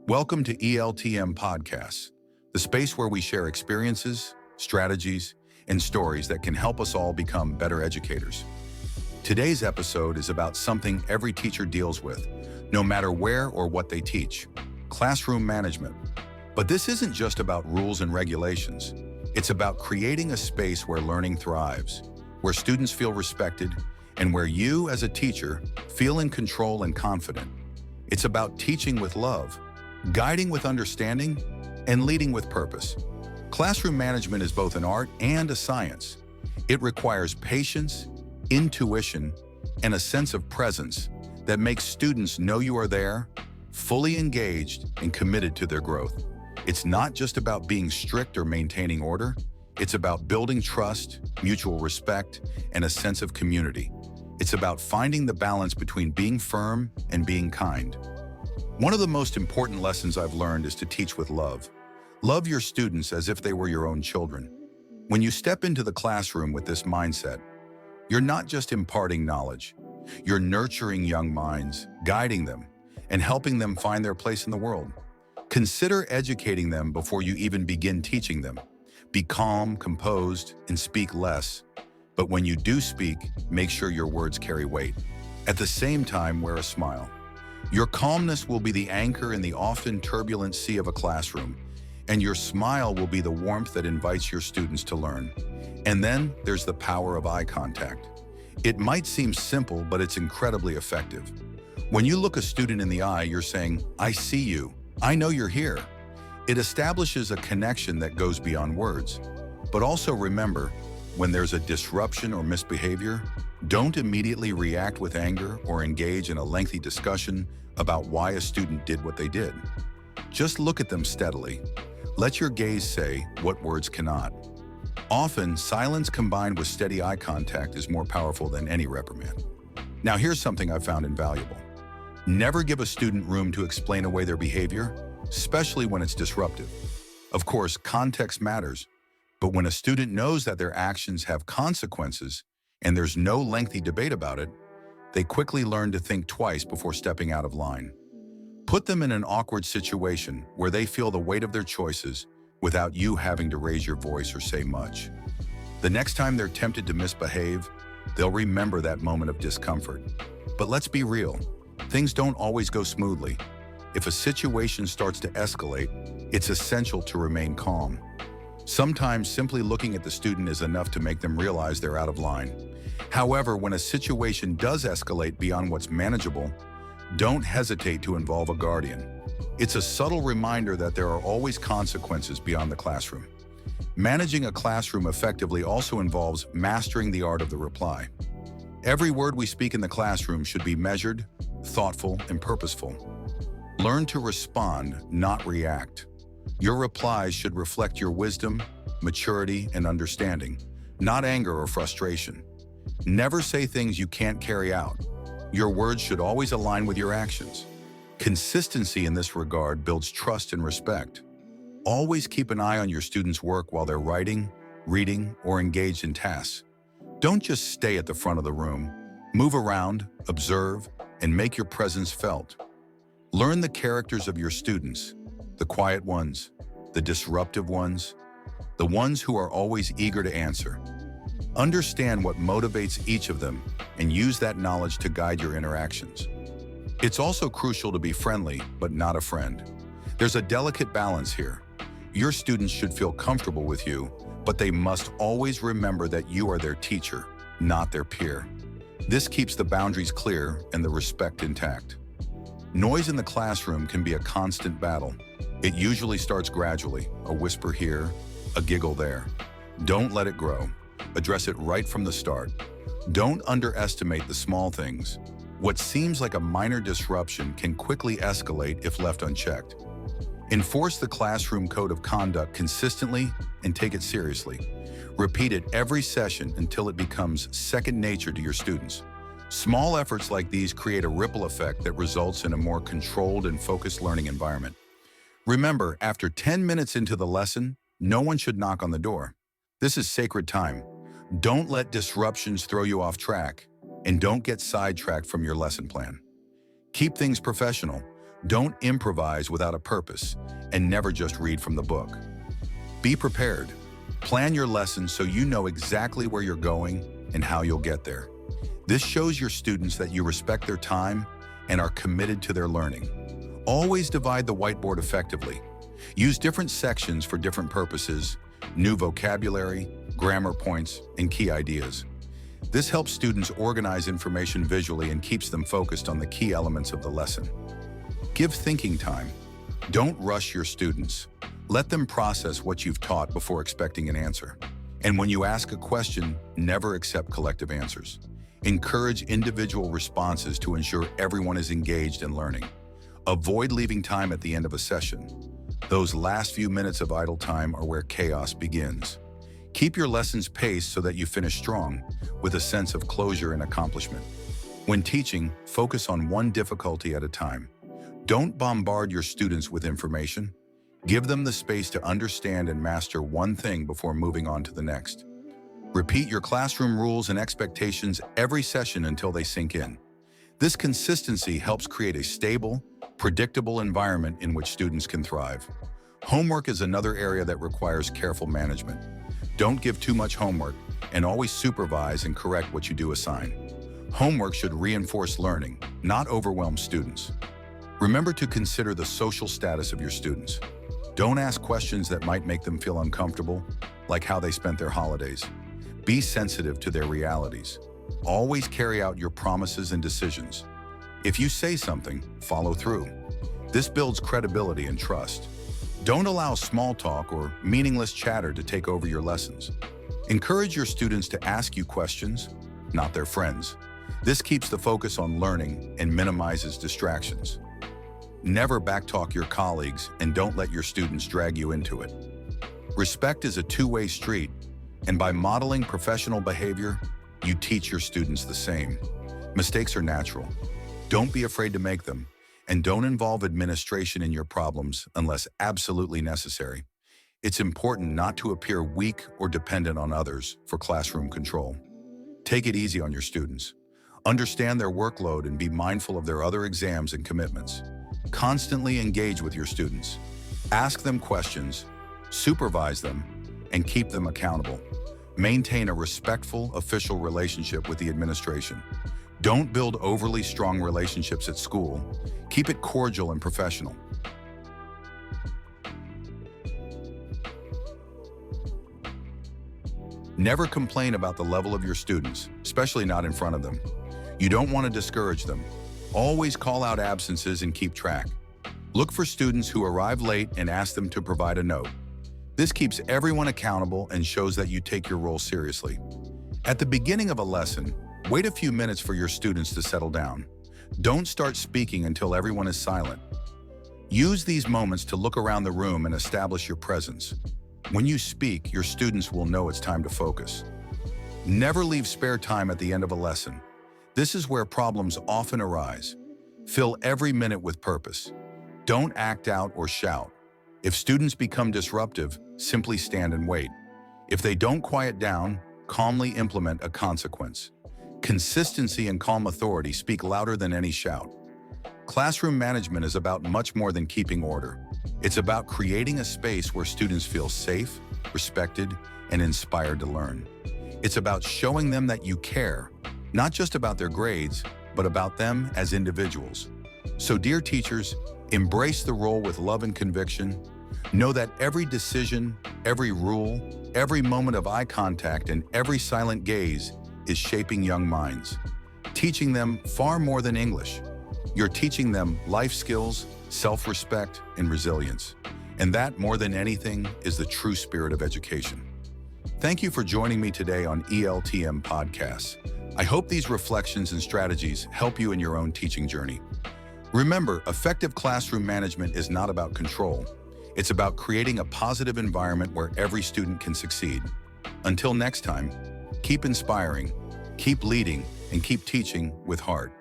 Welcome to ELTM Podcasts, the space where we share experiences, strategies, and stories that can help us all become better educators. Today's episode is about something every teacher deals with, no matter where or what they teach: classroom management. But this isn't just about rules and regulations. It's about creating a space where learning thrives, where students feel respected, and where you, as a teacher, feel in control and confident. It's about teaching with love, guiding with understanding, and leading with purpose. Classroom management is both an art and a science. It requires patience, intuition, and a sense of presence that makes students know you are there, fully engaged, and committed to their growth. It's not just about being strict or maintaining order. It's about building trust, mutual respect, and a sense of community. It's about finding the balance between being firm and being kind. One of the most important lessons I've learned is to teach with love. Love your students as if they were your own children. When you step into the classroom with this mindset, you're not just imparting knowledge. You're nurturing young minds, guiding them, and helping them find their place in the world. Consider educating them before you even begin teaching them. Be calm, composed, and speak less. But when you do speak, make sure your words carry weight. At the same time, wear a smile. Your calmness will be the anchor in the often turbulent sea of a classroom, and your smile will be the warmth that invites your students to learn. And then there's the power of eye contact. It might seem simple, but it's incredibly effective. When you look a student in the eye, you're saying, "I see you. I know you're here." It establishes a connection that goes beyond words. But also remember, when there's a disruption or misbehavior, don't immediately react with anger or engage in a lengthy discussion about why a student did what they did. Just look at them steadily. Let your gaze say what words cannot. Often, silence combined with steady eye contact is more powerful than any reprimand. Now, here's something I found invaluable. Never give a student room to explain away their behavior, especially when it's disruptive. Of course, context matters, but when a student knows that their actions have consequences and there's no lengthy debate about it, they quickly learn to think twice before stepping out of line. Put them in an awkward situation where they feel the weight of their choices without you having to raise your voice or say much. The next time they're tempted to misbehave, they'll remember that moment of discomfort. But let's be real, things don't always go smoothly. If a situation starts to escalate, it's essential to remain calm. Sometimes simply looking at the student is enough to make them realize they're out of line. However, when a situation does escalate beyond what's manageable, don't hesitate to involve a guardian. It's a subtle reminder that there are always consequences beyond the classroom. Managing a classroom effectively also involves mastering the art of the reply. Every word we speak in the classroom should be measured, thoughtful, and purposeful. Learn to respond, not react. Your replies should reflect your wisdom, maturity, and understanding, not anger or frustration. Never say things you can't carry out. Your words should always align with your actions. Consistency in this regard builds trust and respect. Always keep an eye on your students' work while they're writing, reading, or engaged in tasks. Don't just stay at the front of the room. Move around, observe, and make your presence felt. Learn the characters of your students, the quiet ones, the disruptive ones, the ones who are always eager to answer. Understand what motivates each of them and use that knowledge to guide your interactions. It's also crucial to be friendly, but not a friend. There's a delicate balance here. Your students should feel comfortable with you, but they must always remember that you are their teacher, not their peer. This keeps the boundaries clear and the respect intact. Noise in the classroom can be a constant battle. It usually starts gradually, a whisper here, a giggle there. Don't let it grow. Address it right from the start. Don't underestimate the small things. What seems like a minor disruption can quickly escalate if left unchecked. Enforce the classroom code of conduct consistently and take it seriously. Repeat it every session until it becomes second nature to your students. Small efforts like these create a ripple effect that results in a more controlled and focused learning environment. Remember, after 10 minutes into the lesson, no one should knock on the door. This is sacred time. Don't let disruptions throw you off track, and don't get sidetracked from your lesson plan. Keep things professional. Don't improvise without a purpose, and never just read from the book. Be prepared. Plan your lessons so you know exactly where you're going and how you'll get there. This shows your students that you respect their time and are committed to their learning. Always divide the whiteboard effectively. Use different sections for different purposes, new vocabulary, grammar points, and key ideas. This helps students organize information visually and keeps them focused on the key elements of the lesson. Give thinking time. Don't rush your students. Let them process what you've taught before expecting an answer. And when you ask a question, never accept collective answers. Encourage individual responses to ensure everyone is engaged in learning. Avoid leaving time at the end of a session. Those last few minutes of idle time are where chaos begins. Keep your lessons paced so that you finish strong, with a sense of closure and accomplishment. When teaching, focus on one difficulty at a time. Don't bombard your students with information. Give them the space to understand and master one thing before moving on to the next. Repeat your classroom rules and expectations every session until they sink in. This consistency helps create a stable, predictable environment in which students can thrive. Homework is another area that requires careful management. Don't give too much homework, and always supervise and correct what you do assign. Homework should reinforce learning, not overwhelm students. Remember to consider the social status of your students. Don't ask questions that might make them feel uncomfortable, like how they spent their holidays. Be sensitive to their realities. Always carry out your promises and decisions. If you say something, follow through. This builds credibility and trust. Don't allow small talk or meaningless chatter to take over your lessons. Encourage your students to ask you questions, not their friends. This keeps the focus on learning and minimizes distractions. Never backtalk your colleagues, and don't let your students drag you into it. Respect is a two-way street, and by modeling professional behavior, you teach your students the same. Mistakes are natural. Don't be afraid to make them, and don't involve administration in your problems unless absolutely necessary. It's important not to appear weak or dependent on others for classroom control. Take it easy on your students. Understand their workload and be mindful of their other exams and commitments. Constantly engage with your students. Ask them questions, supervise them, and keep them accountable. Maintain a respectful, official relationship with the administration. Don't build overly strong relationships at school. Keep it cordial and professional. Never complain about the level of your students, especially not in front of them. You don't want to discourage them. Always call out absences and keep track. Look for students who arrive late and ask them to provide a note. This keeps everyone accountable and shows that you take your role seriously. At the beginning of a lesson, wait a few minutes for your students to settle down. Don't start speaking until everyone is silent. Use these moments to look around the room and establish your presence. When you speak, your students will know it's time to focus. Never leave spare time at the end of a lesson. This is where problems often arise. Fill every minute with purpose. Don't act out or shout. If students become disruptive, simply stand and wait. If they don't quiet down, calmly implement a consequence. Consistency and calm authority speak louder than any shout. Classroom management is about much more than keeping order. It's about creating a space where students feel safe, respected, and inspired to learn. It's about showing them that you care, not just about their grades, but about them as individuals. So, dear teachers, embrace the role with love and conviction. Know that every decision, every rule, every moment of eye contact, and every silent gaze is shaping young minds, teaching them far more than English. You're teaching them life skills, self-respect, and resilience. And that, more than anything, is the true spirit of education. Thank you for joining me today on ELTM Podcasts. I hope these reflections and strategies help you in your own teaching journey. Remember, effective classroom management is not about control. It's about creating a positive environment where every student can succeed. Until next time, keep inspiring, keep leading, and keep teaching with heart.